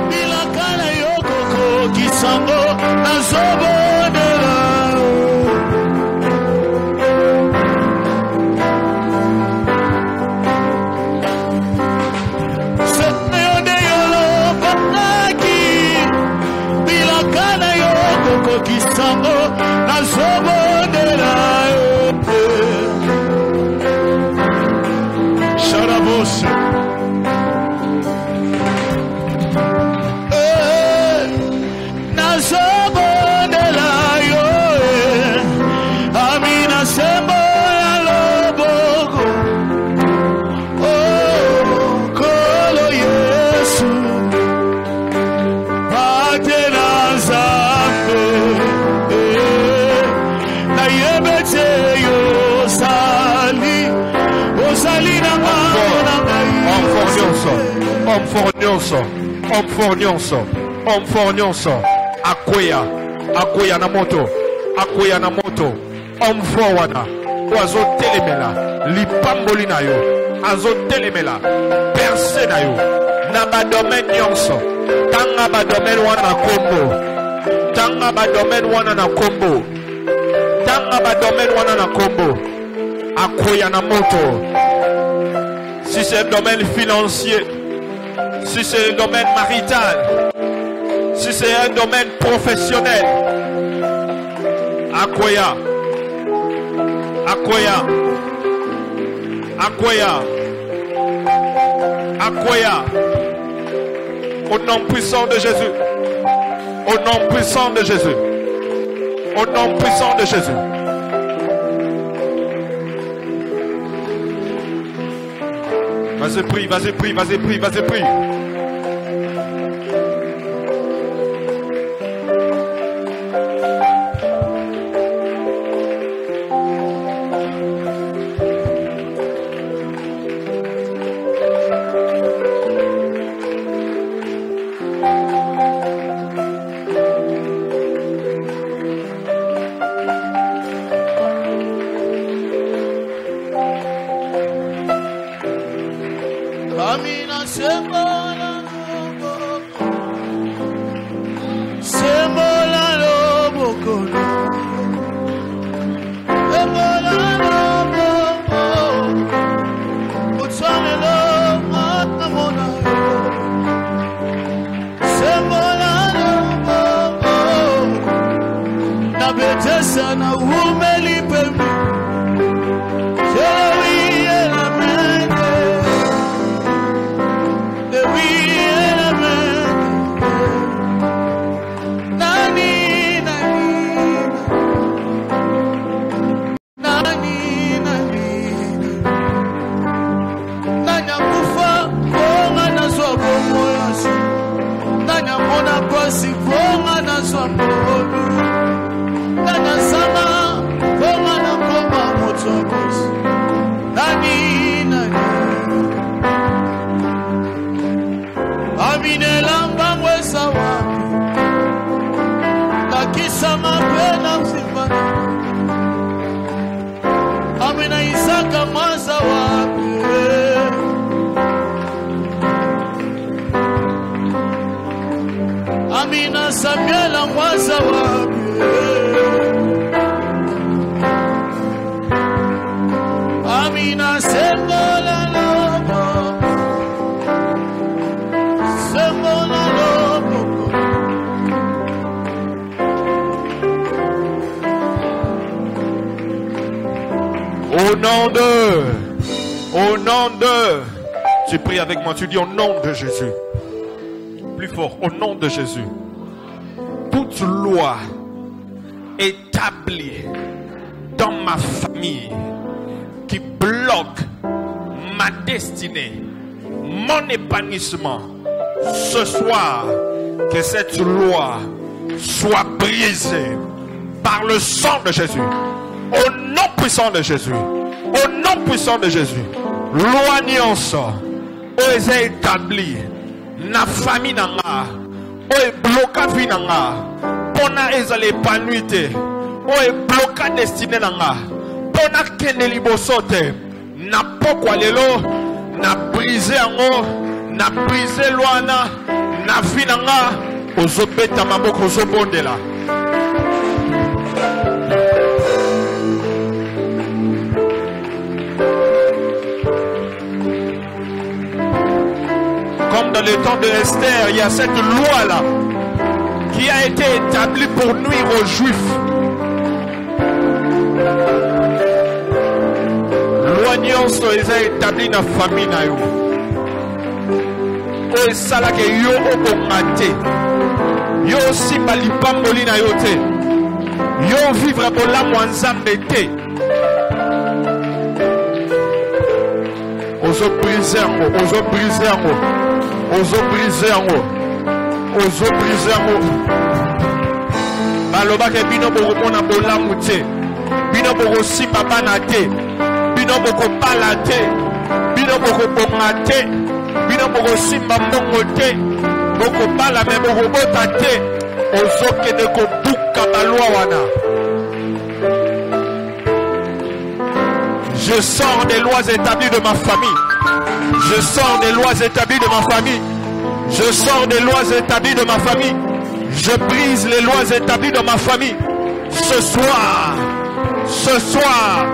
bilaka na yo kokokisango nazobondela yonde yolobaki bilaka na yo kokokisango nazobondela Sharaboshe nazobondela yo amina sembo ya loboko kolo Yesu pate na Nzambe na yebete yo sali osali na mwana homme fort nyonso akoya na moto homme fort wana azotelemela lipamboli na yo azotelemela perse na yo na badomaine nyonso tanga badomaine wana na kombo akoya na moto. Si c'est le domaine financier, si c'est le domaine marital, si c'est un domaine professionnel, akoya, au nom puissant de Jésus, au nom puissant de Jésus, au nom puissant de Jésus. Vas-y, prie. Au nom de, tu pries avec moi, tu dis au nom de Jésus. Plus fort, au nom de Jésus. Toute loi établie dans ma famille qui bloque ma destinée, mon épanouissement, ce soir, que cette loi soit brisée par le sang de Jésus. Au nom puissant de Jésus. Au nom puissant de Jésus. Loi nyonso oyo établi na famille nanga oyo bloka vie nanga pona ezala épanoui te oyo bloka destinée nanga pona kende liboso te na pokwa lelo na brise yango na brise loi na vie nanga ozobeta maboko ozobondela. Comme dans le temps de Esther, il y a cette loi-là qui a été établie pour nuire aux Juifs. Loi nyonso eza établie dans la famille na yo. O esala ke yo obonga te. Yo simba lipamboli na yo te. Yo vivre bolamu ya Nzambe te. Ozo briser yango, ozo briser yango. Ozo briser yango. Ozo briser yango. Baloba ke bino bokomona bolamu te. Bino bokosimba bana te. Bino bokopala te. Bino bokobonga te. Bino bokosimba mbongo te. Bokopala me bokobota te. Ozokende kobuka balwa wana. Je sors des lois établies de ma famille. Je sors des lois établies de ma famille. Je sors des lois établies de ma famille. Je brise les lois établies de ma famille. Ce soir. Ce soir.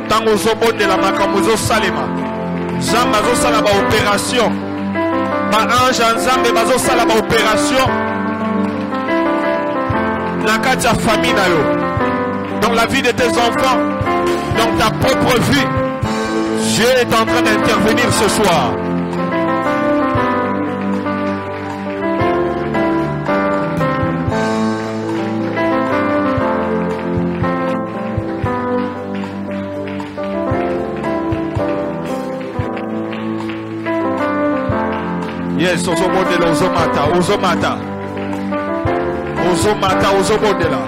Tango zobo de la makamuzo salema. Zamba zo sala ba opération. Ma ange Nzambe bazo sala ba opération. La katia famille na yo. Dans la vie de tes enfants, dans ta propre vie, Dieu est en train d'intervenir ce soir. Yes, ozomodela, ozomata, ozomata. Ozomata, ozomodela.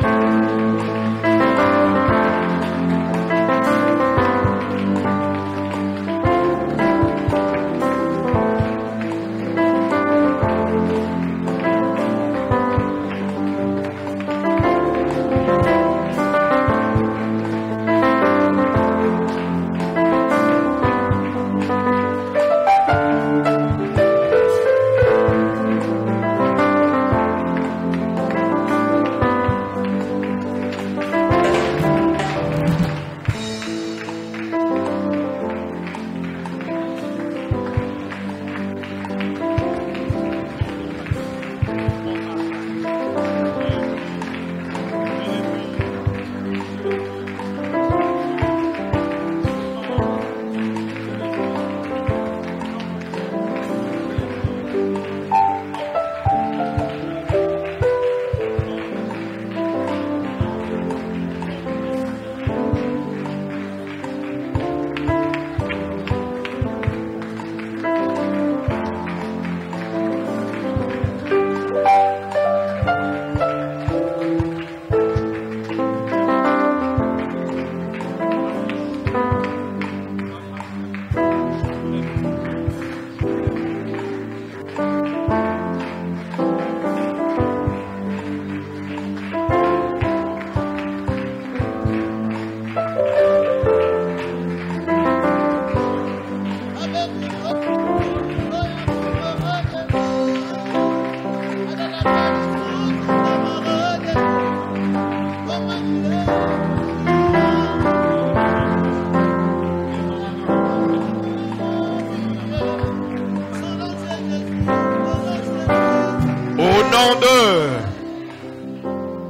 nom de...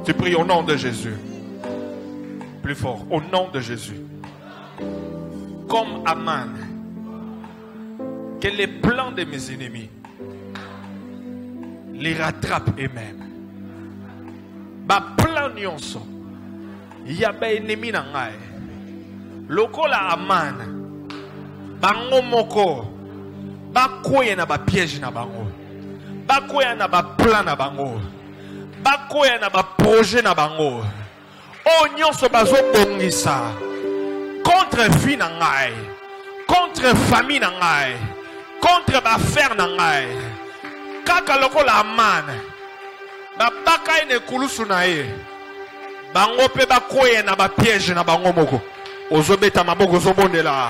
Tu pries au nom de Jésus. Plus fort, au nom de Jésus. Comme Aman, que les plans de mes ennemis les rattrapent eux-mêmes. Ba plan nyonso ya ba ennemi na ngai. Lokola Aman, bango moko ba koya na ba piège na bango. Ba koya na ba plan na bango. Ba koya na ba projet na bango. O nyonso bazo bongisa contre vie na ngai, contre famille na ngai, contre ba frère na ngai. Kaka lokola Aman, ba baka ene kulusu na ye. Bango pe ba koya na ba piège na bango moko. Ozobeta maboko zobondela.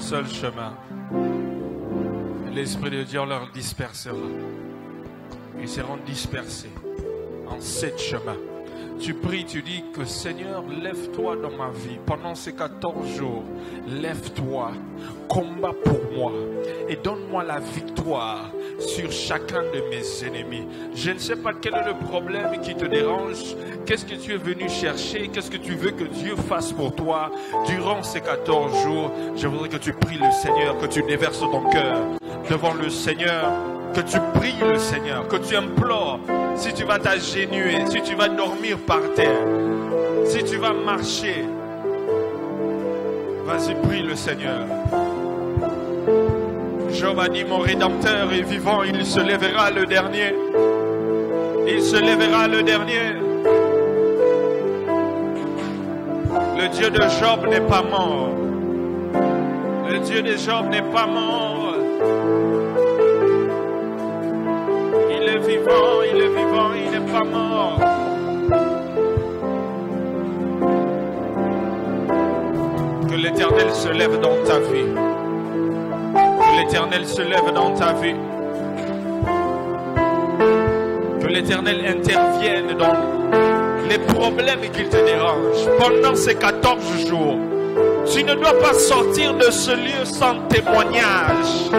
Seul chemin. L'Esprit de Dieu leur dispersera. Ils seront dispersés en 7 chemins. Tu pries, tu dis que Seigneur, lève-toi dans ma vie. Pendant ces 14 jours, lève-toi, combat pour moi et donne-moi la victoire sur chacun de mes ennemis. Je ne sais pas quel est le problème qui te dérange. Qu'est-ce que tu es venu chercher? Qu'est-ce que tu veux que Dieu fasse pour toi durant ces 14 jours? Je voudrais que tu pries le Seigneur, que tu déverses ton cœur devant le Seigneur, que tu pries le Seigneur, que tu implores. Si tu vas t'agenouiller, si tu vas dormir par terre, si tu vas marcher, vas-y, prie le Seigneur. Job a dit, mon Rédempteur est vivant, il se lèvera le dernier. Il se lèvera le dernier. Le Dieu de Job n'est pas mort. Le Dieu de Job n'est pas mort. Il est vivant, il est vivant, il n'est l'Éternel se lève dans ta vie. Que l'Éternel se lève dans ta vie. Que l'Éternel intervienne dans les problèmes qui te dérangent. Pendant ces 14 jours, tu ne dois pas sortir de ce lieu sans témoignage.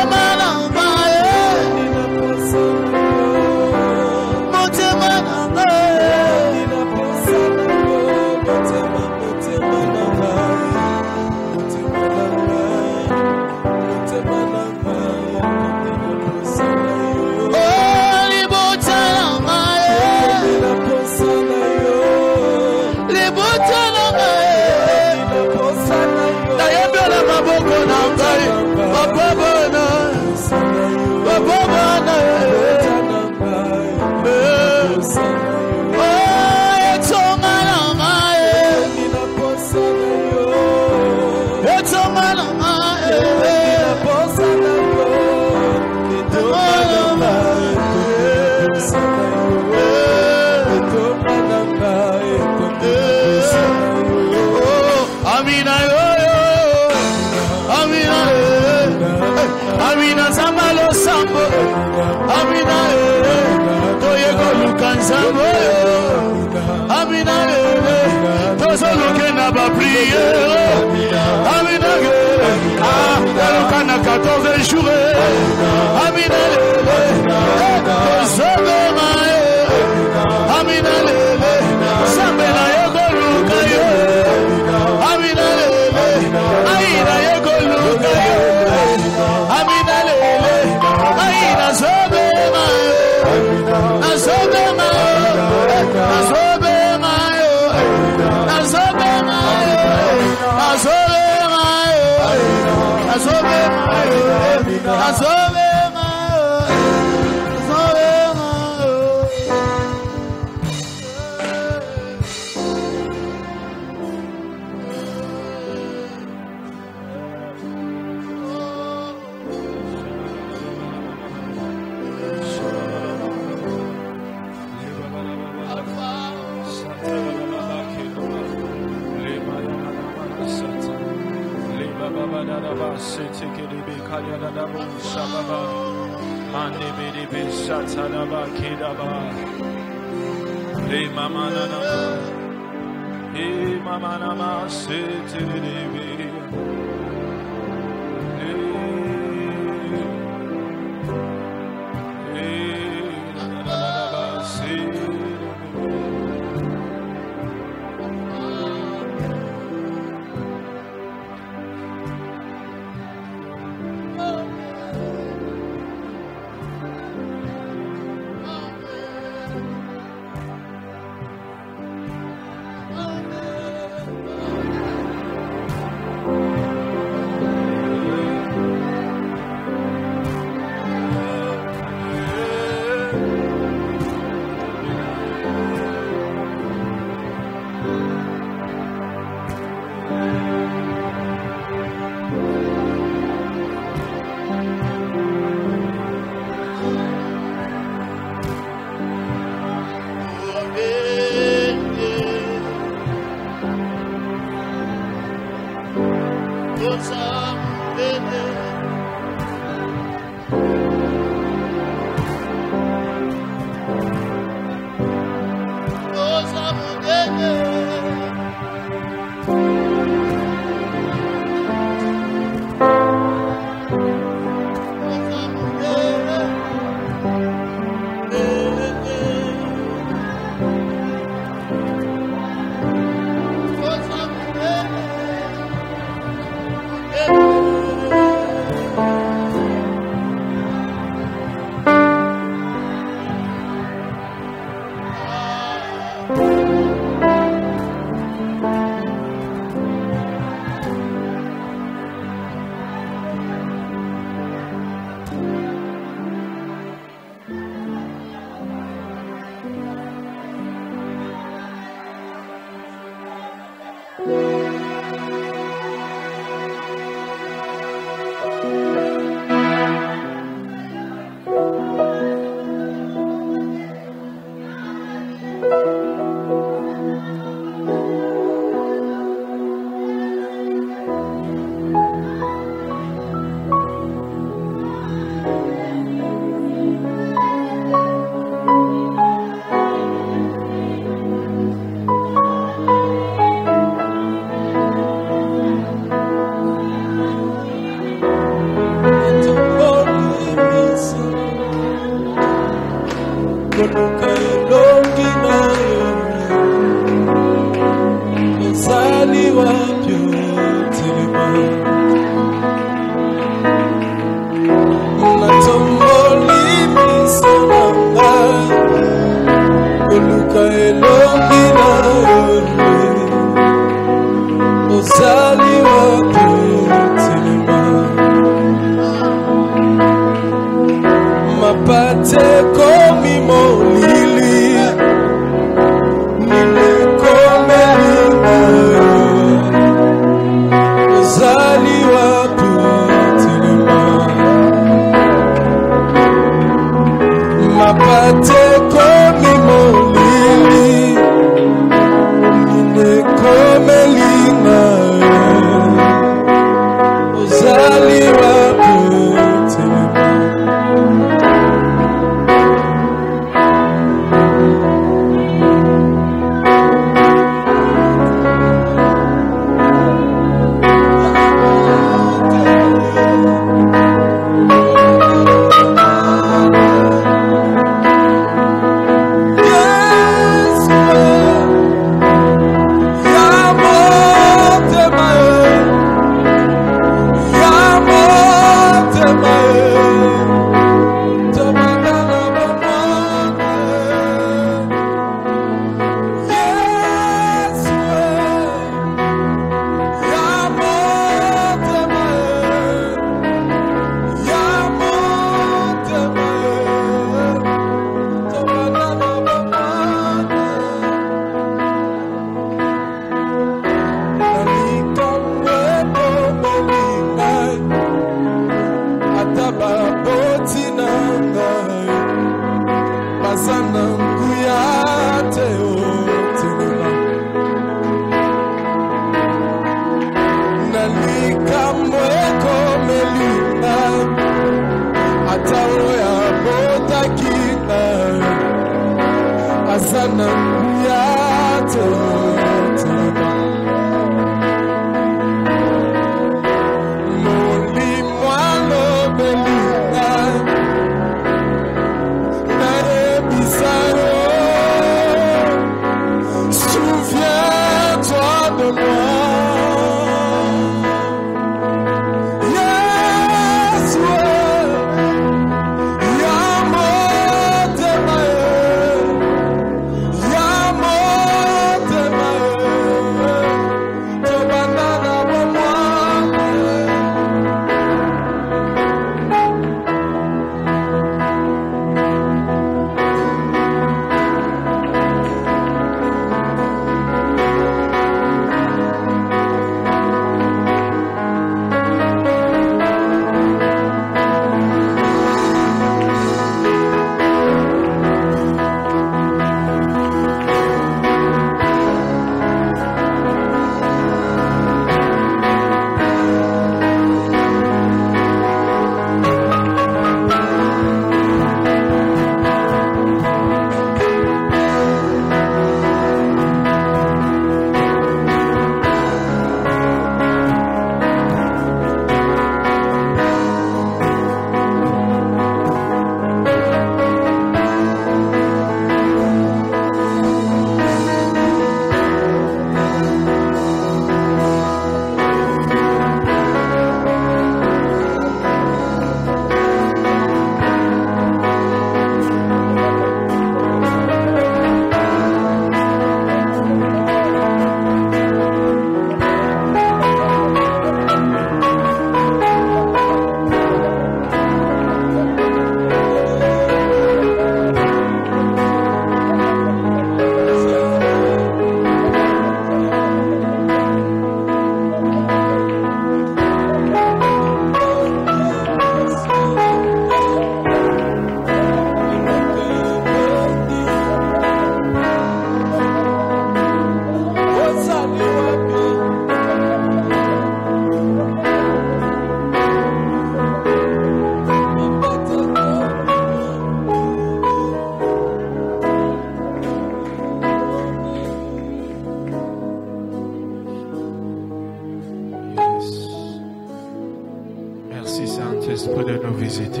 Saint-Esprit de nous visiter.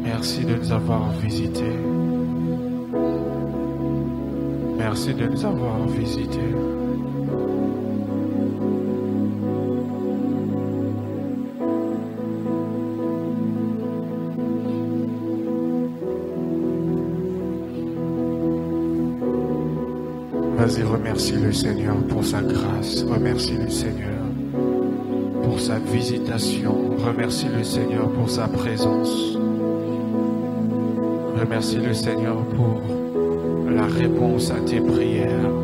Merci de nous avoir visités. Merci de nous avoir visités. Vas-y, remercie le Seigneur pour sa grâce. Remercie le Seigneur pour sa visitation. Remercie le Seigneur pour sa présence. Remercie le Seigneur pour la réponse à tes prières.